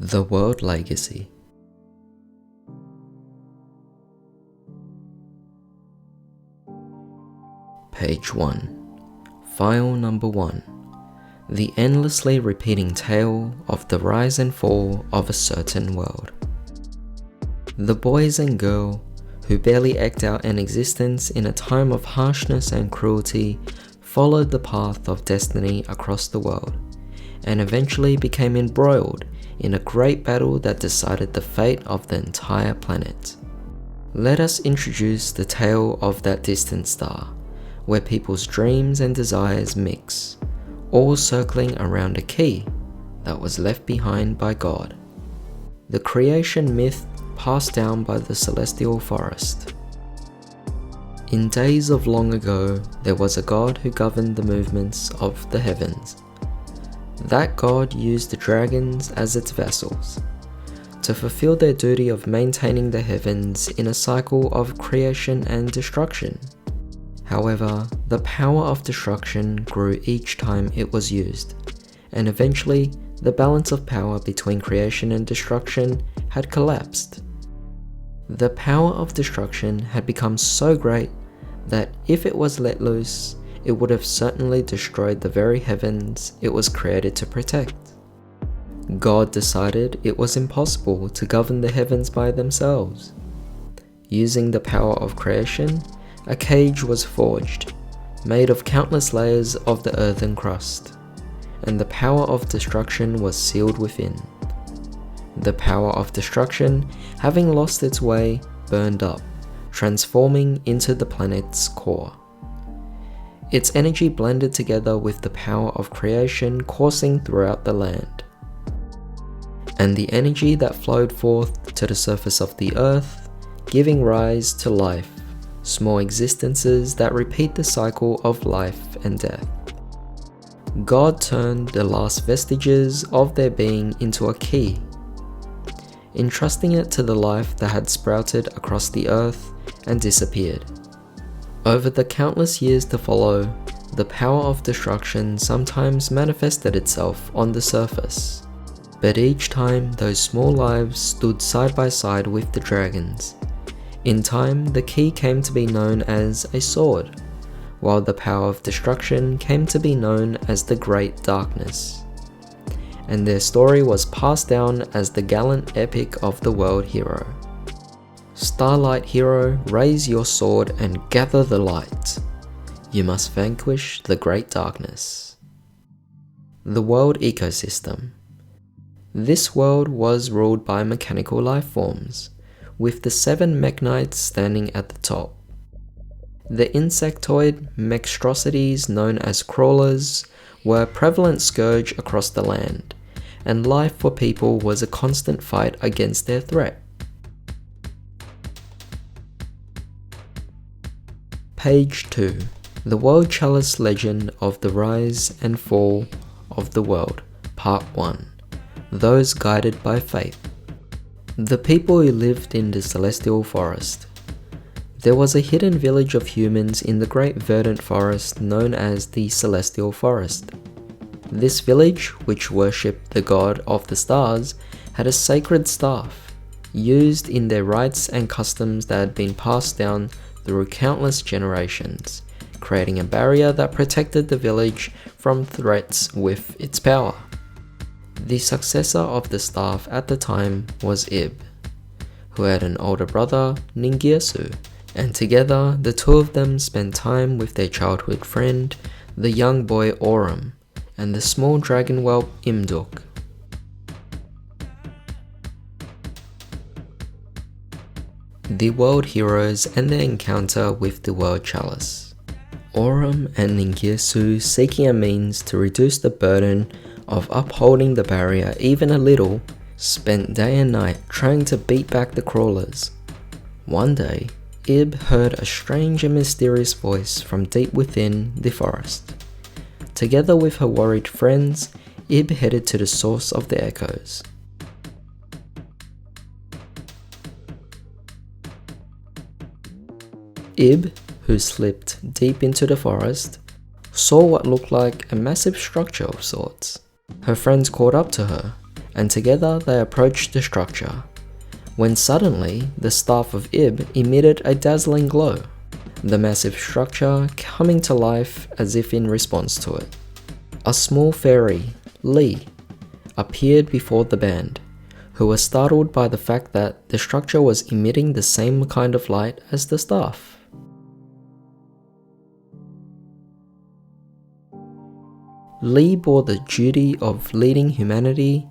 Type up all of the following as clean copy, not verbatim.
The World Legacy. Page 1. File number 1. The endlessly repeating tale of the rise and fall of a certain world. The boys and girl, who barely eked out an existence in a time of harshness and cruelty, followed the path of destiny across the world, and eventually became embroiled in a great battle that decided the fate of the entire planet. Let us introduce the tale of that distant star, where people's dreams and desires mix, all circling around a key that was left behind by God. The creation myth passed down by the celestial forest. In days of long ago, there was a God who governed the movements of the heavens. That God used the dragons as its vessels to fulfill their duty of maintaining the heavens in a cycle of creation and destruction. However, the power of destruction grew each time it was used, and eventually the balance of power between creation and destruction had collapsed. The power of destruction had become so great that if it was let loose, it would have certainly destroyed the very heavens it was created to protect. God decided it was impossible to govern the heavens by themselves. Using the power of creation, a cage was forged, made of countless layers of the earthen crust, and the power of destruction was sealed within. The power of destruction, having lost its way, burned up, transforming into the planet's core. Its energy blended together with the power of creation coursing throughout the land. And the energy that flowed forth to the surface of the earth, giving rise to life, small existences that repeat the cycle of life and death. God turned the last vestiges of their being into a key, entrusting it to the life that had sprouted across the earth and disappeared. Over the countless years to follow, the power of destruction sometimes manifested itself on the surface, but each time those small lives stood side by side with the dragons. In time, the key came to be known as a sword, while the power of destruction came to be known as the Great Darkness. And their story was passed down as the gallant epic of the world hero. Starlight hero, raise your sword and gather the light. You must vanquish the great darkness. The world ecosystem. This world was ruled by mechanical life forms, with the 7 mekk-knights standing at the top. The insectoid monstrosities known as crawlers were a prevalent scourge across the land, and life for people was a constant fight against their threat. Page 2. The World Chalice Legend of the Rise and Fall of the World, Part 1. Those Guided by Faith. The people who lived in the celestial forest. There was a hidden village of humans in the great verdant forest known as the Celestial Forest. This village, which worshipped the god of the stars, had a sacred staff, used in their rites and customs that had been passed down through countless generations, creating a barrier that protected the village from threats with its power. The successor of the staff at the time was Ib, who had an older brother, Ningirsu, and together the two of them spent time with their childhood friend, the young boy Aurum, and the small dragon whelp Imduk. The world heroes and their encounter with the world chalice. Aurum and Ningirsu, seeking a means to reduce the burden of upholding the barrier even a little, spent day and night trying to beat back the crawlers. One day, Ib heard a strange and mysterious voice from deep within the forest. Together with her worried friends, Ib headed to the source of the echoes. Ib, who slipped deep into the forest, saw what looked like a massive structure of sorts. Her friends caught up to her, and together they approached the structure, when suddenly the staff of Ib emitted a dazzling glow, the massive structure coming to life as if in response to it. A small fairy, Lee, appeared before the band, who were startled by the fact that the structure was emitting the same kind of light as the staff. Lee bore the duty of leading humanity,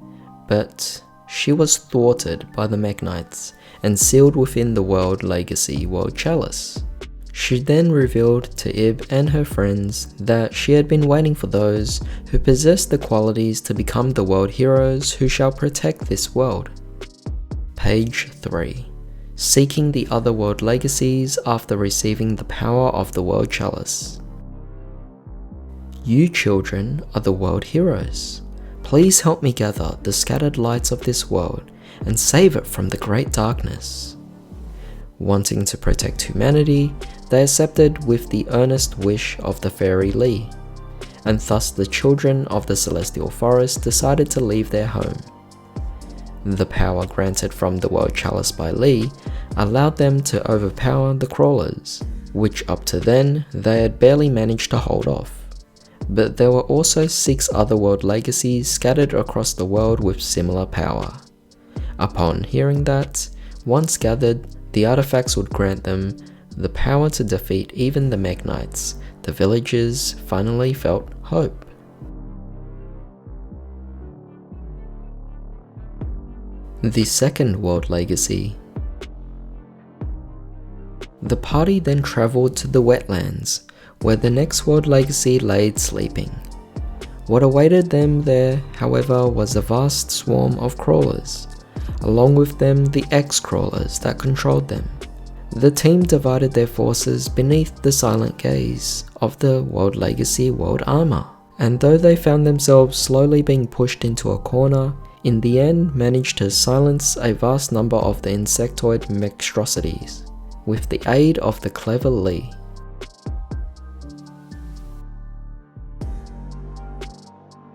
but she was thwarted by the mekk-knights and sealed within the World Legacy World Chalice. She then revealed to Ib and her friends that she had been waiting for those who possessed the qualities to become the world heroes who shall protect this world. Page 3. Seeking the other world legacies after receiving the power of the World Chalice. You children are the world heroes. Please help me gather the scattered lights of this world and save it from the great darkness. Wanting to protect humanity, they accepted with the earnest wish of the fairy Lee, and thus the children of the Celestial Forest decided to leave their home. The power granted from the World Chalice by Lee allowed them to overpower the crawlers, which up to then they had barely managed to hold off. But there were also 6 other world legacies scattered across the world with similar power. Upon hearing that, once gathered, the artifacts would grant them the power to defeat even the mekk-knights. The villagers finally felt hope. The second world legacy. The party then travelled to the wetlands, where the next world legacy laid sleeping. What awaited them there, however, was a vast swarm of crawlers, along with them the ex-crawlers that controlled them. The team divided their forces beneath the silent gaze of the World Legacy World Armor, and though they found themselves slowly being pushed into a corner, in the end managed to silence a vast number of the insectoid monstrosities, with the aid of the clever Lee.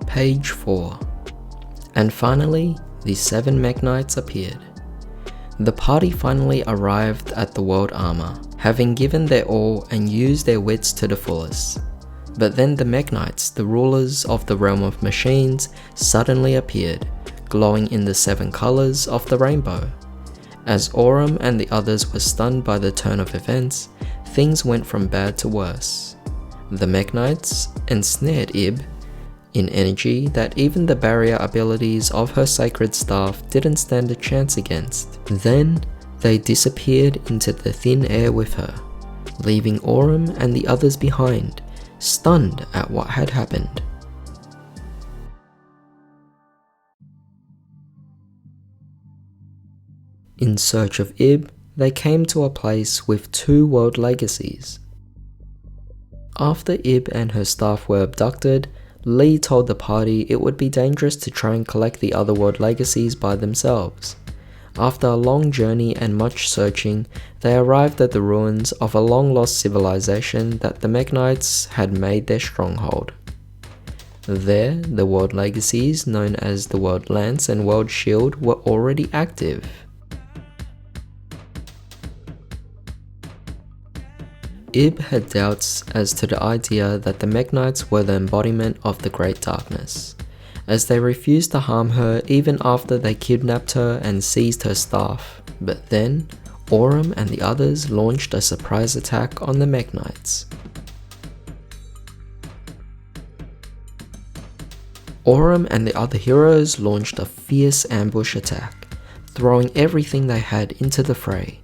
Page 4. And finally, the 7 mekk-knights appeared. The party finally arrived at the World Armor, having given their all and used their wits to the fullest. But then the mekk-knights, the rulers of the realm of machines, suddenly appeared, glowing in the 7 colors of the rainbow. As Aurum and the others were stunned by the turn of events, things went from bad to worse. The mekk-knights ensnared Ib in energy that even the barrier abilities of her sacred staff didn't stand a chance against. Then, they disappeared into the thin air with her, leaving Aurum and the others behind, stunned at what had happened. In search of Ib, they came to a place with 2 world legacies. After Ib and her staff were abducted, Lee told the party it would be dangerous to try and collect the other world legacies by themselves. After a long journey and much searching, they arrived at the ruins of a long-lost civilization that the mekk-knights had made their stronghold. There, the world legacies known as the World Lance and World Shield were already active. Ib had doubts as to the idea that the mekk-knights were the embodiment of the Great Darkness, as they refused to harm her even after they kidnapped her and seized her staff. But then, Aurum and the others launched a surprise attack on the mekk-knights. Aurum and the other heroes launched a fierce ambush attack, throwing everything they had into the fray.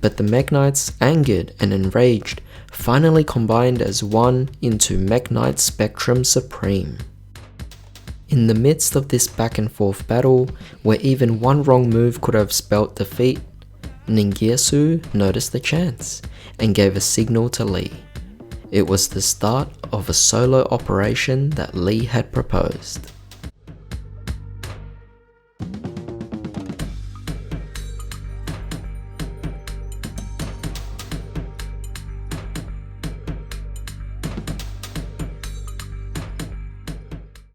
But the mekk-knights, angered and enraged, finally combined as one into Mekk-Knight Spectrum Supreme. In the midst of this back and forth battle, where even one wrong move could have spelt defeat, Ningirsu noticed the chance and gave a signal to Lee. It was the start of a solo operation that Lee had proposed.